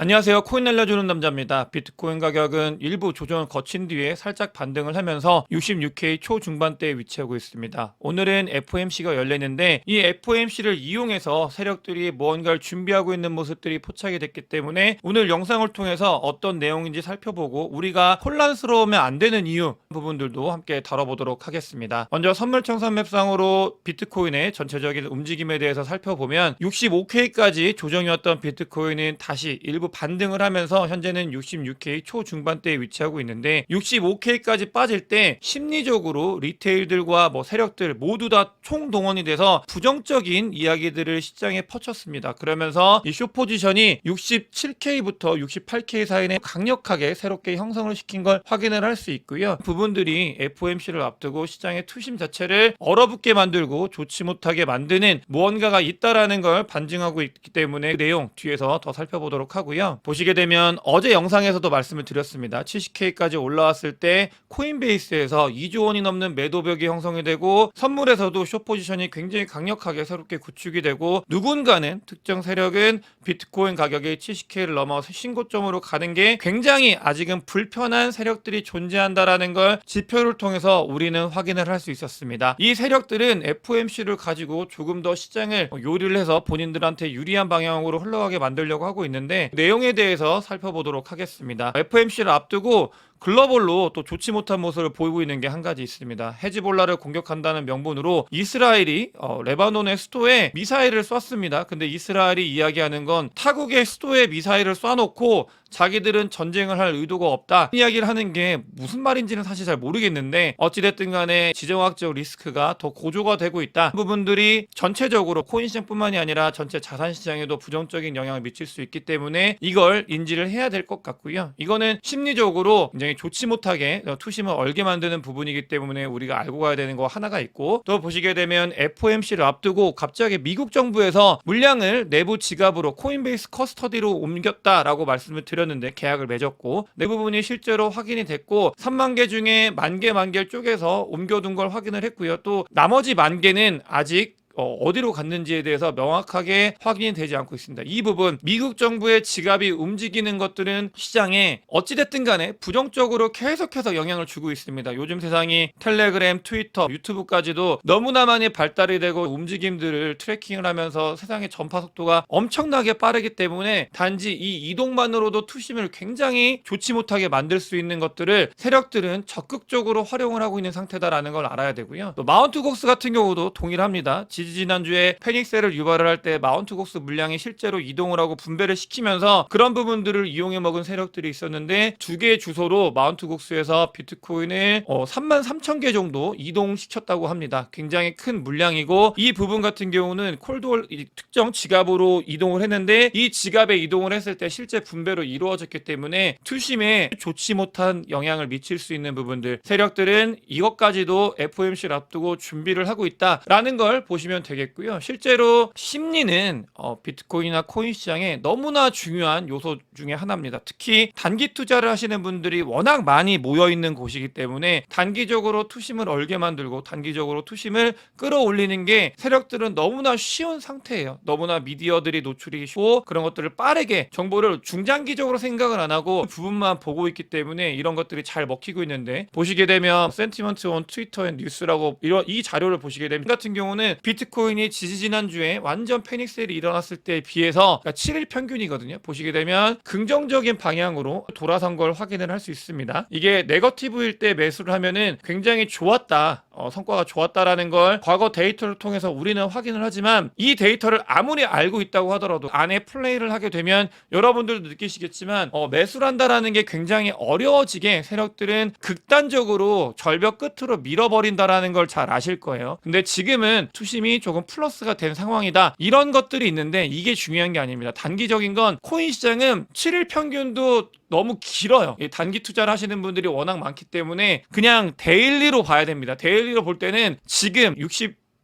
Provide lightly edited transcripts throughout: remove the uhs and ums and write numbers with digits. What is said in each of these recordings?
안녕하세요. 코인 날려주는 남자입니다. 비트코인 가격은 일부 조정을 거친 뒤에 살짝 반등을 하면서 66K 초중반대에 위치하고 있습니다. 오늘은 FOMC가 열렸는데 이 FOMC를 이용해서 세력들이 무언가를 준비하고 있는 모습들이 포착이 됐기 때문에 오늘 영상을 통해서 어떤 내용인지 살펴보고 우리가 혼란스러우면 안 되는 이유 부분들도 함께 다뤄보도록 하겠습니다. 먼저 선물 청산 맵상으로 비트코인의 전체적인 움직임에 대해서 살펴보면 65K까지 조정이었던 비트코인은 다시 일부 반등을 하면서 현재는 66K 초중반대에 위치하고 있는데 65K까지 빠질 때 심리적으로 리테일들과 세력들 모두 다 총동원이 돼서 부정적인 이야기들을 시장에 퍼쳤습니다. 그러면서 이 숏포지션이 67K부터 68K 사이에 강력하게 새롭게 형성을 시킨 걸 확인을 할 수 있고요. 부분들이 FOMC를 앞두고 시장의 투심 자체를 얼어붙게 만들고 좋지 못하게 만드는 무언가가 있다라는 걸 반증하고 있기 때문에 그 내용 뒤에서 더 살펴보도록 하고요. 보시게 되면 어제 영상에서도 말씀을 드렸습니다. 70K까지 올라왔을 때 코인베이스에서 2조 원이 넘는 매도벽이 형성이 되고 선물에서도 숏포지션이 굉장히 강력하게 새롭게 구축이 되고 누군가는 특정 세력은 비트코인 가격이 70K를 넘어서 신고점으로 가는 게 굉장히 아직은 불편한 세력들이 존재한다라는 걸 지표를 통해서 우리는 확인을 할 수 있었습니다. 이 세력들은 FOMC를 가지고 조금 더 시장을 요리를 해서 본인들한테 유리한 방향으로 흘러가게 만들려고 하고 있는데 내용에 대해서 살펴보도록 하겠습니다. FOMC를 앞두고 글로벌로 또 좋지 못한 모습을 보이고 있는 게 한 가지 있습니다. 헤즈볼라를 공격한다는 명분으로 이스라엘이 레바논의 수도에 미사일을 쐈습니다. 근데 이스라엘이 이야기하는 건 타국의 수도에 미사일을 쏴놓고 자기들은 전쟁을 할 의도가 없다 이야기를 하는 게 무슨 말인지는 사실 잘 모르겠는데 어찌됐든 간에 지정학적 리스크가 더 고조가 되고 있다. 부분들이 전체적으로 코인 시장뿐만이 아니라 전체 자산 시장에도 부정적인 영향을 미칠 수 있기 때문에 이걸 인지를 해야 될 것 같고요. 이거는 심리적으로 굉장히 좋지 못하게 투심을 얼게 만드는 부분이기 때문에 우리가 알고 가야 되는 거 하나가 있고 또 보시게 되면 FOMC를 앞두고 갑자기 미국 정부에서 물량을 내부 지갑으로 코인베이스 커스터디로 옮겼다라고 말씀을 드렸는데 계약을 맺었고 내 부분이 실제로 확인이 됐고 3만 개 중에 만 개를 쪼개서 옮겨둔 걸 확인을 했고요. 또 나머지 만 개는 아직 어디로 갔는지에 대해서 명확하게 확인이 되지 않고 있습니다. 이 부분 미국 정부의 지갑이 움직이는 것들은 시장에 어찌됐든 간에 부정적으로 계속해서 영향을 주고 있습니다. 요즘 세상이 텔레그램, 트위터, 유튜브까지도 너무나 많이 발달이 되고 움직임들을 트래킹을 하면서 세상의 전파 속도가 엄청나게 빠르기 때문에 단지 이 이동만으로도 투심을 굉장히 좋지 못하게 만들 수 있는 것들을 세력들은 적극적으로 활용을 하고 있는 상태다라는 걸 알아야 되고요. 또 마운트 곡스 같은 경우도 동일합니다. 지난주에 페닉스를 유발을 할 때 마운트 곡스 물량이 실제로 이동을 하고 분배를 시키면서 그런 부분들을 이용해 먹은 세력들이 있었는데 두 개의 주소로 마운트 곡스에서 비트코인을 33,000개 정도 이동시켰다고 합니다. 굉장히 큰 물량이고 이 부분 같은 경우는 콜드홀 특정 지갑으로 이동을 했는데 이 지갑에 이동을 했을 때 실제 분배로 이루어졌기 때문에 투심에 좋지 못한 영향을 미칠 수 있는 부분들 세력들은 이것까지도 FOMC를 앞두고 준비를 하고 있다라는 걸 보시면 되겠고요. 실제로 심리는 비트코인이나 코인 시장에 너무나 중요한 요소 중에 하나입니다. 특히 단기 투자를 하시는 분들이 워낙 많이 모여 있는 곳이기 때문에 단기적으로 투심을 얼게 만들고 단기적으로 투심을 끌어올리는 게 세력들은 너무나 쉬운 상태예요. 너무나 미디어들이 노출이 쉽고 그런 것들을 빠르게 정보를 중장기적으로 생각을 안 하고 그 부분만 보고 있기 때문에 이런 것들이 잘 먹히고 있는데 보시게 되면 센티먼트 온 트위터 앤 뉴스라고 이 자료를 보시게 되면 같은 경우는 비트코인이 지난주에 완전 패닉셀이 일어났을 때에 비해서 그러니까 7일 평균이거든요. 보시게 되면 긍정적인 방향으로 돌아선 걸 확인을 할 수 있습니다. 이게 네거티브일 때 매수를 하면은 굉장히 좋았다. 성과가 좋았다라는 걸 과거 데이터를 통해서 우리는 확인을 하지만 이 데이터를 아무리 알고 있다고 하더라도 안에 플레이를 하게 되면 여러분들도 느끼시겠지만 매수를 한다라는 게 굉장히 어려워지게 세력들은 극단적으로 절벽 끝으로 밀어버린다라는 걸 잘 아실 거예요. 근데 지금은 투심이 조금 플러스가 된 상황이다. 이런 것들이 있는데 이게 중요한 게 아닙니다. 단기적인 건 코인 시장은 7일 평균도 너무 길어요. 단기 투자를 하시는 분들이 워낙 많기 때문에 그냥 데일리로 봐야 됩니다. 데일리로 볼 때는 지금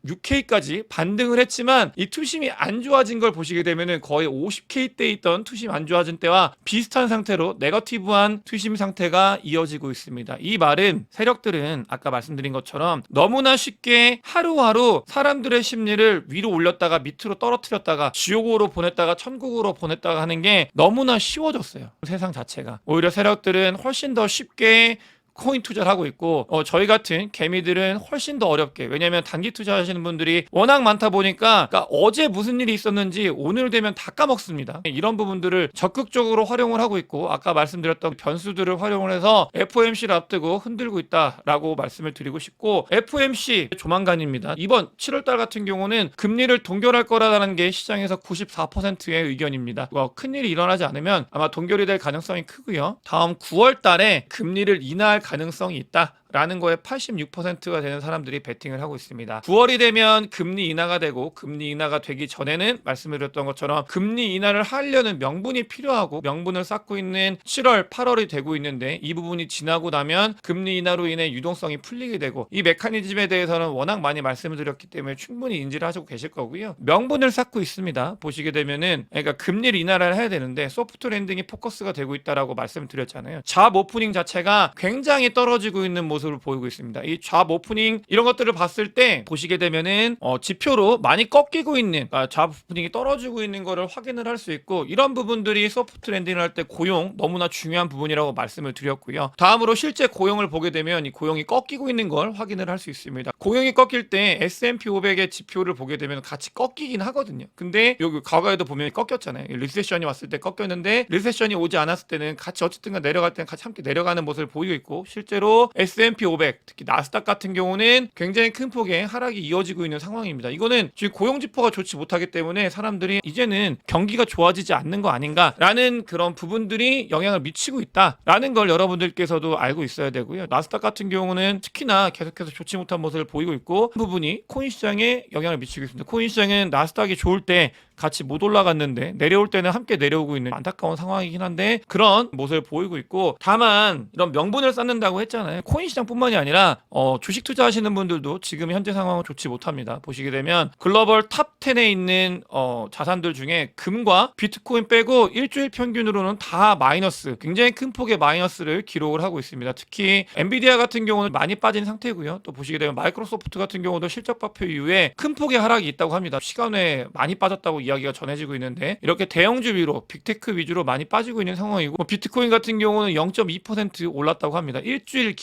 56K까지 반등을 했지만 이 투심이 안 좋아진 걸 보시게 되면은 거의 50K대 있던 투심 안 좋아진 때와 비슷한 상태로 네거티브한 투심 상태가 이어지고 있습니다. 이 말은 세력들은 아까 말씀드린 것처럼 너무나 쉽게 하루하루 사람들의 심리를 위로 올렸다가 밑으로 떨어뜨렸다가 지옥으로 보냈다가 천국으로 보냈다가 하는 게 너무나 쉬워졌어요. 세상 자체가. 오히려 세력들은 훨씬 더 쉽게 코인 투자를 하고 있고 저희 같은 개미들은 훨씬 더 어렵게, 왜냐하면 단기 투자하시는 분들이 워낙 많다 보니까 그러니까 어제 무슨 일이 있었는지 오늘 되면 다 까먹습니다. 이런 부분들을 적극적으로 활용을 하고 있고 아까 말씀드렸던 변수들을 활용을 해서 FOMC를 앞두고 흔들고 있다라고 말씀을 드리고 싶고, FOMC 조만간입니다. 이번 7월달 같은 경우는 금리를 동결할 거라는 게 시장에서 94%의 의견입니다. 큰일이 일어나지 않으면 아마 동결이 될 가능성이 크고요. 다음 9월달에 금리를 인하할 가능성이 있다 라는 거에 86%가 되는 사람들이 베팅을 하고 있습니다. 9월이 되면 금리 인하가 되고, 금리 인하가 되기 전에는 말씀을 드렸던 것처럼 금리 인하를 하려는 명분이 필요하고 명분을 쌓고 있는 7월, 8월이 되고 있는데, 이 부분이 지나고 나면 금리 인하로 인해 유동성이 풀리게 되고, 이 메커니즘에 대해서는 워낙 많이 말씀을 드렸기 때문에 충분히 인지를 하시고 계실 거고요. 명분을 쌓고 있습니다. 보시게 되면은, 그러니까 금리를 인하를 해야 되는데 소프트 랜딩이 포커스가 되고 있다라고 말씀을 드렸잖아요. 잡 오프닝 자체가 굉장히 떨어지고 있는 모습을 보이고 있습니다. 이 잡 오프닝 이런 것들을 봤을 때 보시게 되면은 지표로 많이 꺾이고 있는, 잡 오프닝이 떨어지고 있는 거를 확인을 할 수 있고, 이런 부분들이 소프트 랜딩을 할 때 고용 너무나 중요한 부분이라고 말씀을 드렸고요. 다음으로 실제 고용을 보게 되면 이 고용이 꺾이고 있는 걸 확인을 할 수 있습니다. 고용이 꺾일 때 S&P 500의 지표를 보게 되면 같이 꺾이긴 하거든요. 근데 여기 과거에도 보면 꺾였잖아요. 리세션이 왔을 때 꺾였는데 리세션이 오지 않았을 때는 같이 어쨌든 내려갈 때는 같이 함께 내려가는 모습을 보이고 있고, 실제로 S&P 500 특히 나스닥 같은 경우는 굉장히 큰 폭의 하락이 이어지고 있는 상황입니다. 이거는 지금 고용 지표가 좋지 못하기 때문에 사람들이 이제는 경기가 좋아지지 않는 거 아닌가라는 그런 부분들이 영향을 미치고 있다라는 걸 여러분들께서도 알고 있어야 되고요. 나스닥 같은 경우는 특히나 계속해서 좋지 못한 모습을 보이고 있고, 그 부분이 코인 시장에 영향을 미치고 있습니다. 코인 시장은 나스닥이 좋을 때 같이 못 올라갔는데 내려올 때는 함께 내려오고 있는 안타까운 상황이긴 한데, 그런 모습을 보이고 있고, 다만 이런 명분을 쌓는다고 했잖아요. 코인 시장뿐만이 아니라 주식 투자하시는 분들도 지금 현재 상황은 좋지 못합니다. 보시게 되면 글로벌 탑 10에 있는 자산들 중에 금과 비트코인 빼고 일주일 평균으로는 다 마이너스, 굉장히 큰 폭의 마이너스를 기록을 하고 있습니다. 특히 엔비디아 같은 경우는 많이 빠진 상태고요. 또 보시게 되면 마이크로소프트 같은 경우도 실적 발표 이후에 큰 폭의 하락이 있다고 합니다. 시간에 많이 빠졌다고 이야기가 전해지고 있는데, 이렇게 대형주 위로 빅테크 위주로 많이 빠지고 있는 상황이고, 비트코인 같은 경우는 0.2% 올랐다고 합니다. 일주일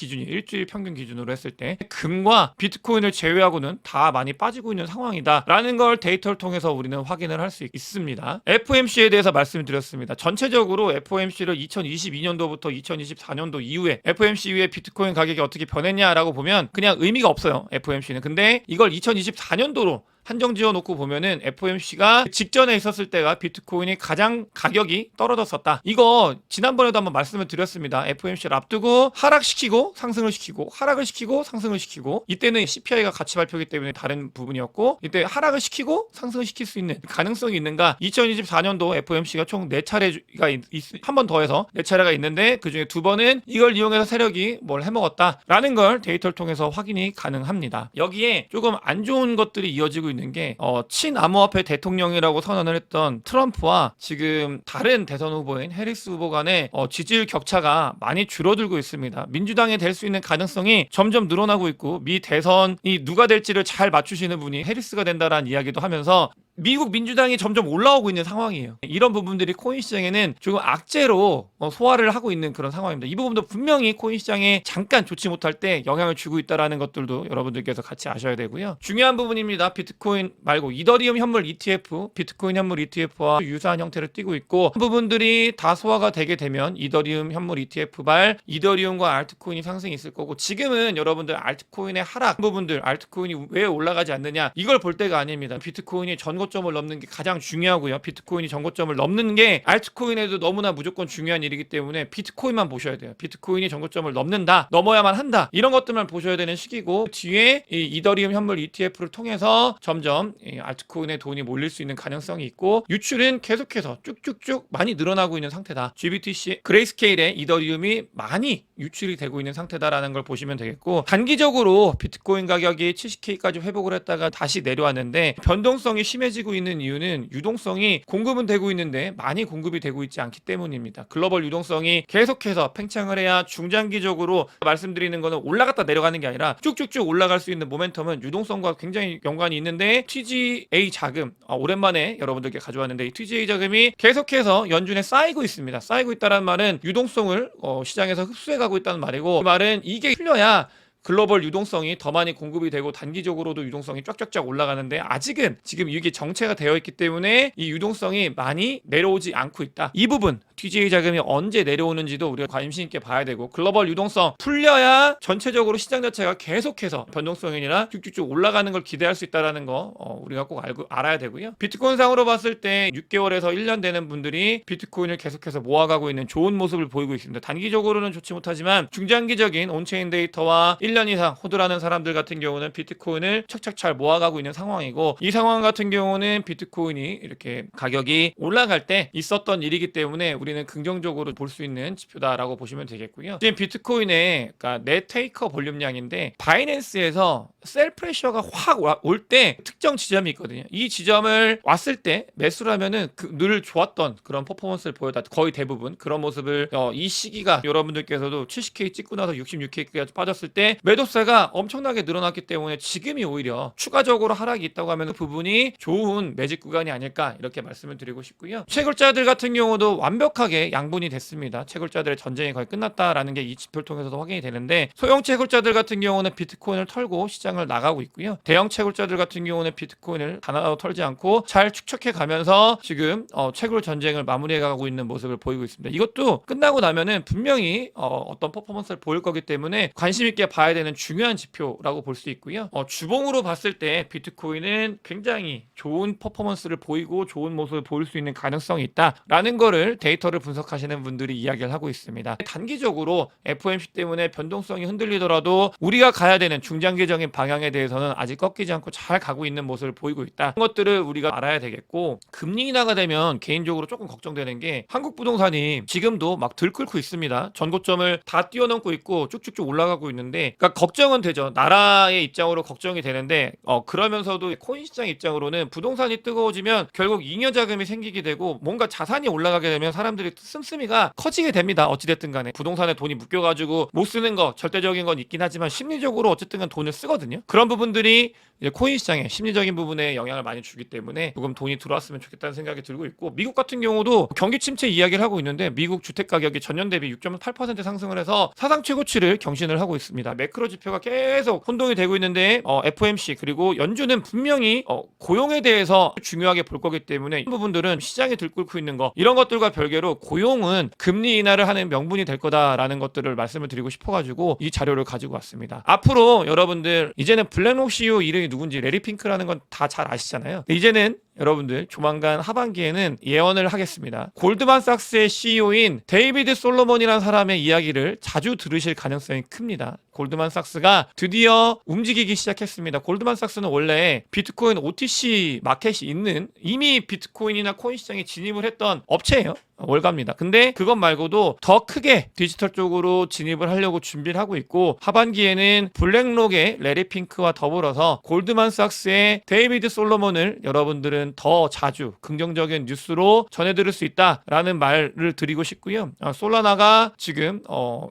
평균 기준으로 했을 때 금과 비트코인을 제외하고는 다 많이 빠지고 있는 상황이다라는 걸 데이터를 통해서 우리는 확인을 할 수 있습니다. FOMC에 대해서 말씀드렸습니다. 전체적으로 FOMC를 2022년도부터 2024년도 이후에 FOMC 이후에 비트코인 가격이 어떻게 변했냐라고 보면 그냥 의미가 없어요. FOMC는. 근데 이걸 2024년도로 한정 지어놓고 보면은 FOMC가 직전에 있었을 때가 비트코인이 가장 가격이 떨어졌었다. 이거 지난번에도 한번 말씀을 드렸습니다. FOMC를 앞두고 하락시키고 상승을 시키고 하락을 시키고 상승을 시키고, 이때는 CPI가 같이 발표기 때문에 다른 부분이었고, 이때 하락을 시키고 상승을 시킬 수 있는 가능성이 있는가. 2024년도 FOMC가 총 4차례가 한 번 더해서 4차례가 있는데, 그중에 2번은 이걸 이용해서 세력이 뭘 해먹었다라는 걸 데이터를 통해서 확인이 가능합니다. 여기에 조금 안 좋은 것들이 이어지고 있는 게 친암호화폐 대통령이라고 선언을 했던 트럼프와 지금 다른 대선 후보인 해리스 후보 간의 지지율 격차가 많이 줄어들고 있습니다. 민주당이 될 수 있는 가능성이 점점 늘어나고 있고, 미 대선이 누가 될지를 잘 맞추시는 분이 해리스가 된다라는 이야기도 하면서 미국 민주당이 점점 올라오고 있는 상황이에요. 이런 부분들이 코인 시장에는 조금 악재로 소화를 하고 있는 그런 상황입니다. 이 부분도 분명히 코인 시장에 잠깐 좋지 못할 때 영향을 주고 있다는 것들도 여러분들께서 같이 아셔야 되고요. 중요한 부분입니다. 비트코인 말고 이더리움 현물 ETF, 비트코인 현물 ETF와 유사한 형태를 띠고 있고, 그 부분들이 다 소화가 되게 되면 이더리움 현물 ETF발 이더리움과 알트코인이 상승이 있을 거고, 지금은 여러분들 알트코인의 하락 부분들, 알트코인이 왜 올라가지 않느냐 이걸 볼 때가 아닙니다. 비트코인이 전고 전고점을 넘는 게 가장 중요하고요. 비트코인이 전고점을 넘는 게 알트코인에도 너무나 무조건 중요한 일이기 때문에 비트코인만 보셔야 돼요. 비트코인이 전고점을 넘는다, 넘어야만 한다, 이런 것들만 보셔야 되는 시기고, 뒤에 이 이더리움 현물 ETF를 통해서 점점 이 알트코인에 돈이 몰릴 수 있는 가능성이 있고, 유출은 계속해서 쭉쭉쭉 많이 늘어나고 있는 상태다. GBTC 그레이스케일의 이더리움이 많이 유출이 되고 있는 상태다라는 걸 보시면 되겠고, 단기적으로 비트코인 가격이 70K까지 회복을 했다가 다시 내려왔는데 변동성이 심해지고 있는 이유는 유동성이 공급은 되고 있는데 많이 공급이 되고 있지 않기 때문입니다. 글로벌 유동성이 계속해서 팽창을 해야 중장기적으로, 말씀드리는 거는 올라갔다 내려가는 게 아니라 쭉쭉쭉 올라갈 수 있는 모멘텀은 유동성과 굉장히 연관이 있는데, TGA 자금, 오랜만에 여러분들께 가져왔는데, 이 TGA 자금이 계속해서 연준에 쌓이고 있습니다. 쌓이고 있다는 말은 유동성을 시장에서 흡수해 가고 있다는 말이고, 그 말은 이게 풀려야 글로벌 유동성이 더 많이 공급이 되고 단기적으로도 유동성이 쫙쫙쫙 올라가는데, 아직은 지금 이게 정체가 되어 있기 때문에 이 유동성이 많이 내려오지 않고 있다. 이 부분 TGA 자금이 언제 내려오는지도 우리가 관심 있게 봐야 되고, 글로벌 유동성 풀려야 전체적으로 시장 자체가 계속해서 변동성이 아니라 쭉쭉쭉 올라가는 걸 기대할 수 있다는 거 우리가 꼭 알아야 되고요. 비트코인 상으로 봤을 때 6개월에서 1년 되는 분들이 비트코인을 계속해서 모아가고 있는 좋은 모습을 보이고 있습니다. 단기적으로는 좋지 못하지만 중장기적인 온체인 데이터와 1년 이상 호들하는 사람들 같은 경우는 비트코인을 척척 잘 모아가고 있는 상황이고, 이 상황 같은 경우는 비트코인이 이렇게 가격이 올라갈 때 있었던 일이기 때문에 우리는 긍정적으로 볼 수 있는 지표다라고 보시면 되겠고요. 지금 비트코인의 그러니까 넷 테이커 볼륨량인데, 바이낸스에서 셀 프레셔가 확 올 때 특정 지점이 있거든요. 이 지점을 왔을 때 매수를 하면은 늘 좋았던 그런 퍼포먼스를 보여다, 거의 대부분 그런 모습을, 이 시기가 여러분들께서도 70K 찍고 나서 66K까지 빠졌을 때 매도세가 엄청나게 늘어났기 때문에 지금이 오히려 추가적으로 하락이 있다고 하면 그 부분이 좋은 매직 구간이 아닐까, 이렇게 말씀을 드리고 싶고요. 채굴자들 같은 경우도 완벽하게 양분이 됐습니다. 채굴자들의 전쟁이 거의 끝났다라는 게 이 지표를 통해서도 확인이 되는데, 소형 채굴자들 같은 경우는 비트코인을 털고 시장을 나가고 있고요. 대형 채굴자들 같은 경우는 비트코인을 하나도 털지 않고 잘 축적해 가면서 지금 채굴 전쟁을 마무리해 가고 있는 모습을 보이고 있습니다. 이것도 끝나고 나면은 분명히 어떤 퍼포먼스를 보일 거기 때문에 관심 있게 봐야 되는 중요한 지표라고 볼 수 있고요. 주봉으로 봤을 때 비트코인은 굉장히 좋은 퍼포먼스를 보이고 좋은 모습을 보일 수 있는 가능성이 있다라는 거를 데이터를 분석하시는 분들이 이야기를 하고 있습니다. 단기적으로 FOMC 때문에 변동성이 흔들리더라도 우리가 가야 되는 중장기적인 방향에 대해서는 아직 꺾이지 않고 잘 가고 있는 모습을 보이고 있다. 이런 것들을 우리가 알아야 되겠고, 금리 인하가 되면 개인적으로 조금 걱정되는 게, 한국 부동산이 지금도 막 들끓고 있습니다. 전고점을 다 뛰어넘고 있고 쭉쭉쭉 올라가고 있는데, 그러니까 걱정은 되죠. 나라의 입장으로 걱정이 되는데, 그러면서도 코인 시장 입장으로는 부동산이 뜨거워지면 결국 잉여 자금이 생기게 되고 뭔가 자산이 올라가게 되면 사람들이 씀씀이가 커지게 됩니다. 어찌됐든 간에 부동산에 돈이 묶여가지고 못 쓰는 거 절대적인 건 있긴 하지만 심리적으로 어쨌든 간 돈을 쓰거든요. 그런 부분들이 이제 코인 시장에 심리적인 부분에 영향을 많이 주기 때문에 조금 돈이 들어왔으면 좋겠다는 생각이 들고 있고, 미국 같은 경우도 경기 침체 이야기를 하고 있는데, 미국 주택 가격이 전년 대비 6.8% 상승을 해서 사상 최고치를 경신을 하고 있습니다. 매크로 지표가 계속 혼동이 되고 있는데, FOMC 그리고 연준은 분명히 고용에 대해서 중요하게 볼 거기 때문에 이 부분들은 시장에 들끓고 있는 거, 이런 것들과 별개로 고용은 금리 인하를 하는 명분이 될 거다라는 것들을 말씀을 드리고 싶어가지고 이 자료를 가지고 왔습니다. 앞으로 여러분들 이제는 블랙록 CEO 이름이 누군지, 레리 핑크라는 건 다 잘 아시잖아요. 이제는 여러분들 조만간 하반기에는 예언을 하겠습니다. 골드만삭스의 CEO인 데이비드 솔로몬이라는 사람의 이야기를 자주 들으실 가능성이 큽니다. 골드만삭스가 드디어 움직이기 시작했습니다. 골드만삭스는 원래 비트코인 OTC 마켓이 있는, 이미 비트코인이나 코인 시장에 진입을 했던 업체예요. 월가입니다. 근데 그것 말고도 더 크게 디지털 쪽으로 진입을 하려고 준비를 하고 있고, 하반기에는 블랙록의 레리 핑크와 더불어서 골드만삭스의 데이비드 솔로몬을 여러분들은 더 자주 긍정적인 뉴스로 전해드릴 수 있다라는 말을 드리고 싶고요. 솔라나가 지금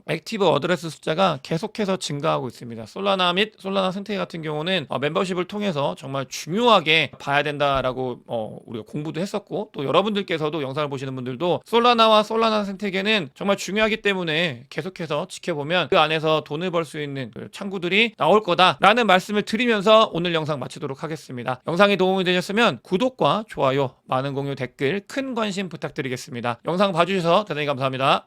액티브 어드레스 숫자가 계속해서 증가하고 있습니다. 솔라나 및 솔라나 생태계 같은 경우는 멤버십을 통해서 정말 중요하게 봐야 된다라고 우리가 공부도 했었고, 또 여러분들께서도 영상을 보시는 분들도 솔라나와 솔라나 생태계는 정말 중요하기 때문에 계속해서 지켜보면 그 안에서 돈을 벌 수 있는 창구들이 나올 거다라는 말씀을 드리면서 오늘 영상 마치도록 하겠습니다. 영상이 도움이 되셨으면 구독과 좋아요, 많은 공유, 댓글, 큰 관심 부탁드리겠습니다. 영상 봐주셔서 대단히 감사합니다.